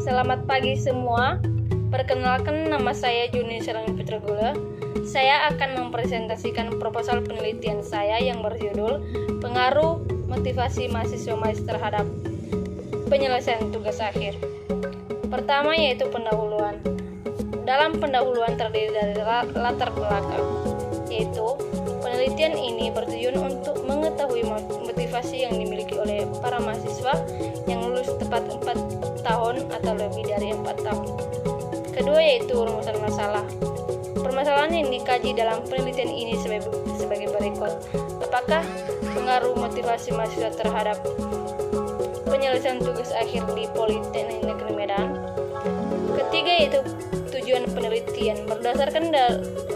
Selamat pagi semua. Perkenalkan, nama saya Juni Serang Fitragula. Saya akan mempresentasikan proposal penelitian saya yang berjudul Pengaruh Motivasi Mahasiswa Mais terhadap Penyelesaian Tugas Akhir. Pertama yaitu pendahuluan. Dalam pendahuluan terdiri dari latar belakang, yaitu penelitian ini bertujuan untuk mengetahui motivasi yang dimiliki oleh para mahasiswa yang lulus tepat 4 tahun atau lebih dari 4 tahun. Kedua yaitu rumusan masalah. Permasalahan yang dikaji dalam penelitian ini sebagai berikut. Apakah pengaruh motivasi mahasiswa terhadap penyelesaian tugas akhir di Politeknik Negeri Medan? Ketiga yaitu tujuan penelitian. Berdasarkan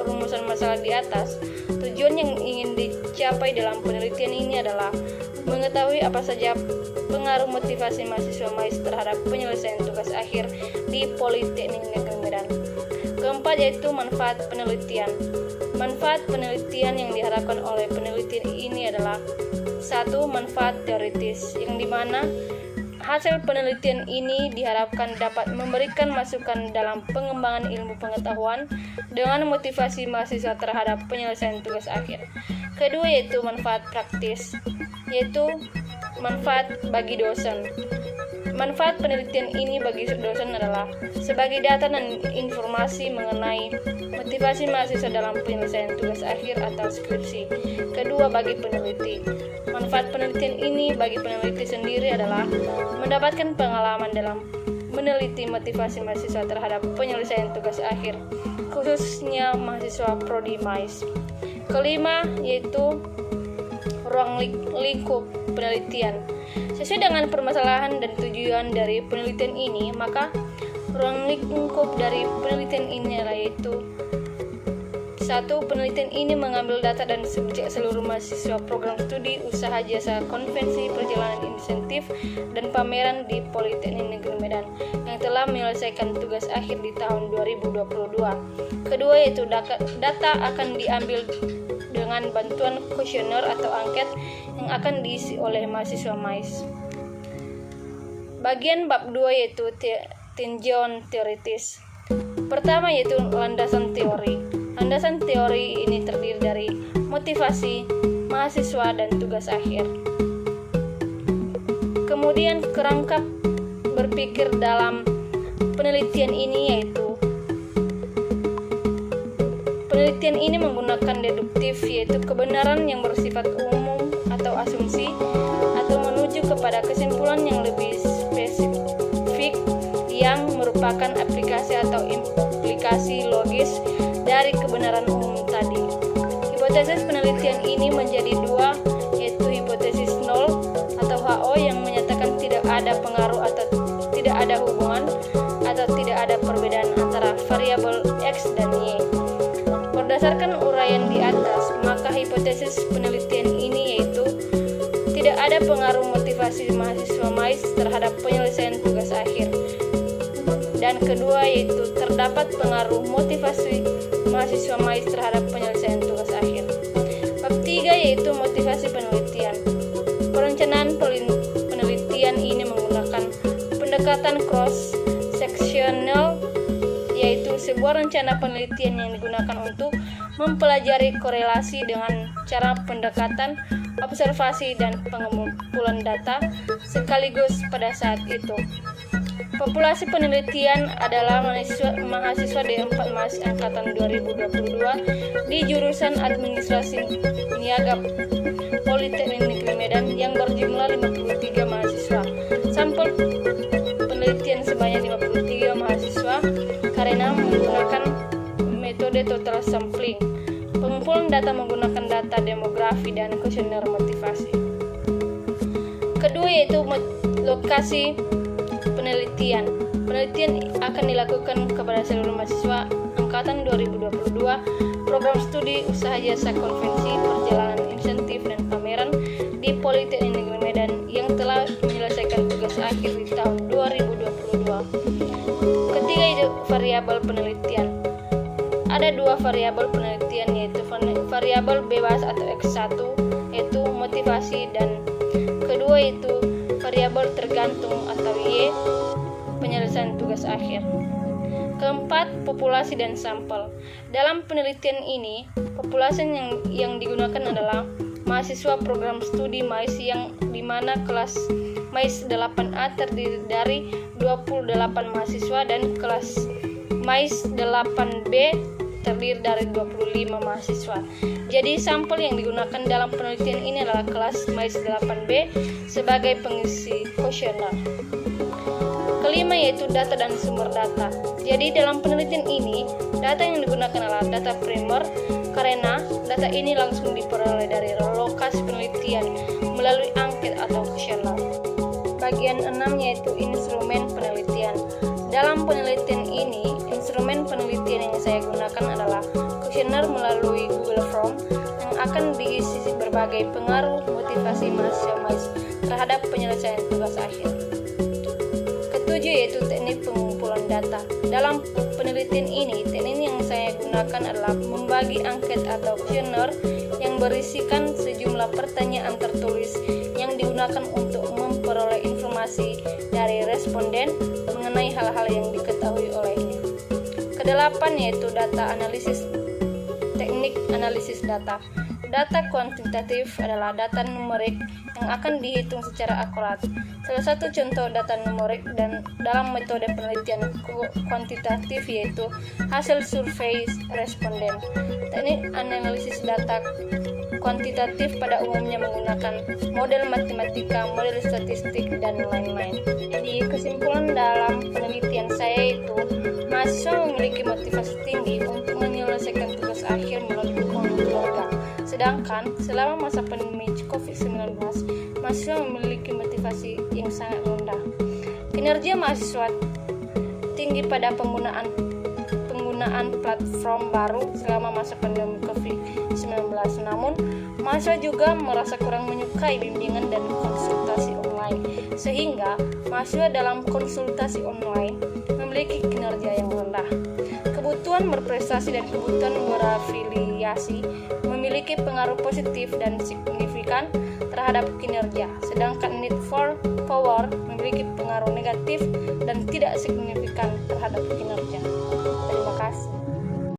rumusan masalah di atas, tujuan yang ingin dicapai dalam penelitian ini adalah mengetahui apa saja pengaruh motivasi mahasiswa Mais terhadap penyelesaian tugas akhir di Politeknik Negeri Medan. Keempat yaitu manfaat penelitian. Manfaat penelitian yang diharapkan oleh penelitian ini adalah satu, manfaat teoritis, yang dimana hasil penelitian ini diharapkan dapat memberikan masukan dalam pengembangan ilmu pengetahuan dengan motivasi mahasiswa terhadap penyelesaian tugas akhir. Kedua yaitu manfaat praktis, yaitu manfaat bagi dosen. Manfaat penelitian ini bagi dosen adalah sebagai data dan informasi mengenai motivasi mahasiswa dalam penyelesaian tugas akhir atau skripsi. Kedua, bagi peneliti. Manfaat penelitian ini bagi peneliti sendiri adalah mendapatkan pengalaman dalam meneliti motivasi mahasiswa terhadap penyelesaian tugas akhir, khususnya mahasiswa prodi Mais. Kelima yaitu ruang lingkup penelitian. Sesuai dengan permasalahan dan tujuan dari penelitian ini, maka ruang lingkup dari penelitian ini yaitu satu, penelitian ini mengambil data dan subjek seluruh mahasiswa program studi usaha jasa konvensi perjalanan insentif dan pameran di Politeknik Negeri Medan yang telah menyelesaikan tugas akhir di tahun 2022. Kedua yaitu data akan diambil dengan bantuan kuesioner atau angket yang akan diisi oleh mahasiswa Mais. Bagian bab 2 yaitu tinjauan teoritis. Pertama yaitu landasan teori. Landasan teori ini terdiri dari motivasi mahasiswa dan tugas akhir. Kemudian kerangka berpikir dalam penelitian ini yaitu penelitian ini menggunakan deduktif, yaitu kebenaran yang bersifat umum atau asumsi, atau menuju kepada kesimpulan yang lebih spesifik yang merupakan aplikasi atau implikasi logis dari kebenaran umum tadi. Hipotesis penelitian ini menjadi dua, yaitu hipotesis nol atau HO yang menyatakan tidak ada pengaruh atau tidak ada hubungan atau tidak ada perbedaan antara variabel X dan Y. Berdasarkan uraian di atas, maka hipotesis penelitian ini yaitu tidak ada pengaruh motivasi mahasiswa Mais terhadap penyelesaian tugas akhir. Dan kedua yaitu terdapat pengaruh motivasi mahasiswa Mais terhadap penyelesaian tugas akhir. Bab 3 yaitu motivasi penelitian. Perencanaan penelitian ini menggunakan pendekatan cross-sectional, yaitu sebuah rencana penelitian yang digunakan untuk mempelajari korelasi dengan cara pendekatan, observasi, dan pengumpulan data sekaligus pada saat itu. Populasi penelitian adalah mahasiswa D4 Mais angkatan 2022 di jurusan Administrasi Niaga Politeknik Negeri Medan yang berjumlah 53 mahasiswa. Sampel penelitian sebanyak 53 mahasiswa karena menggunakan metode total sampling. Pengumpulan data menggunakan data demografi dan kuesioner motivasi. Kedua yaitu lokasi penelitian. Penelitian akan dilakukan kepada seluruh mahasiswa angkatan 2022 program studi usaha jasa konvensi perjalanan insentif dan pameran di Politeknik Negeri Medan yang telah menyelesaikan tugas akhir di tahun 2022. Ketiga itu variabel penelitian. Ada dua variabel penelitian, yaitu variabel bebas atau X1 yaitu motivasi, dan kedua itu variabel tergantung atau Y penyelesaian tugas akhir. Keempat, populasi dan sampel. Dalam penelitian ini, populasi yang digunakan adalah mahasiswa program studi MAIS yang dimana kelas MAIS 8A terdiri dari 28 mahasiswa dan kelas MAIS 8B terdiri dari 25 mahasiswa. Jadi sampel yang digunakan dalam penelitian ini adalah kelas MAIS 8B sebagai pengisi kuesioner. Kelima yaitu data dan sumber data. Jadi dalam penelitian ini, data yang digunakan adalah data primer karena data ini langsung diperoleh dari lokasi penelitian melalui angket atau kuesioner. Bagian 6 yaitu instrumen penelitian. Dalam penelitian ini, instrumen penelitian yang saya gunakan adalah kuesioner melalui Google Form yang akan diisi berbagai pengaruh motivasi mahasiswa MAIS terhadap penyelesaian tugas akhir. Ketujuh yaitu teknik pengumpulan data. Dalam penelitian ini, teknik yang saya gunakan adalah membagi angket atau kuesioner yang berisikan sejumlah pertanyaan tertulis yang digunakan untuk memperoleh informasi dari responden mengenai hal-hal yang diketahui olehnya. Kedelapan yaitu data analisis. Teknik analisis data. Data kuantitatif adalah data numerik yang akan dihitung secara akurat. Salah satu contoh data numerik dan dalam metode penelitian kuantitatif yaitu hasil survei responden. Teknik analisis data kuantitatif pada umumnya menggunakan model matematika, model statistik, dan lain-lain. Jadi kesimpulan dalam penelitian saya itu, mahasiswa memiliki motivasi tinggi untuk menyelesaikan tugas akhir melalui dukungan keluarga. Sedangkan selama masa pandemi COVID-19, mahasiswa memiliki motivasi yang sangat rendah. Kinerja mahasiswa tinggi pada penggunaan platform baru selama masa pandemi COVID-19. Namun, mahasiswa juga merasa kurang menyukai bimbingan dan konsultasi online, sehingga mahasiswa dalam konsultasi online memiliki kinerja yang rendah. Kebutuhan berprestasi dan kebutuhan berafiliasi memiliki pengaruh positif dan signifikan terhadap kinerja, sedangkan need for power memiliki pengaruh negatif dan tidak signifikan terhadap kinerja. Terima kasih.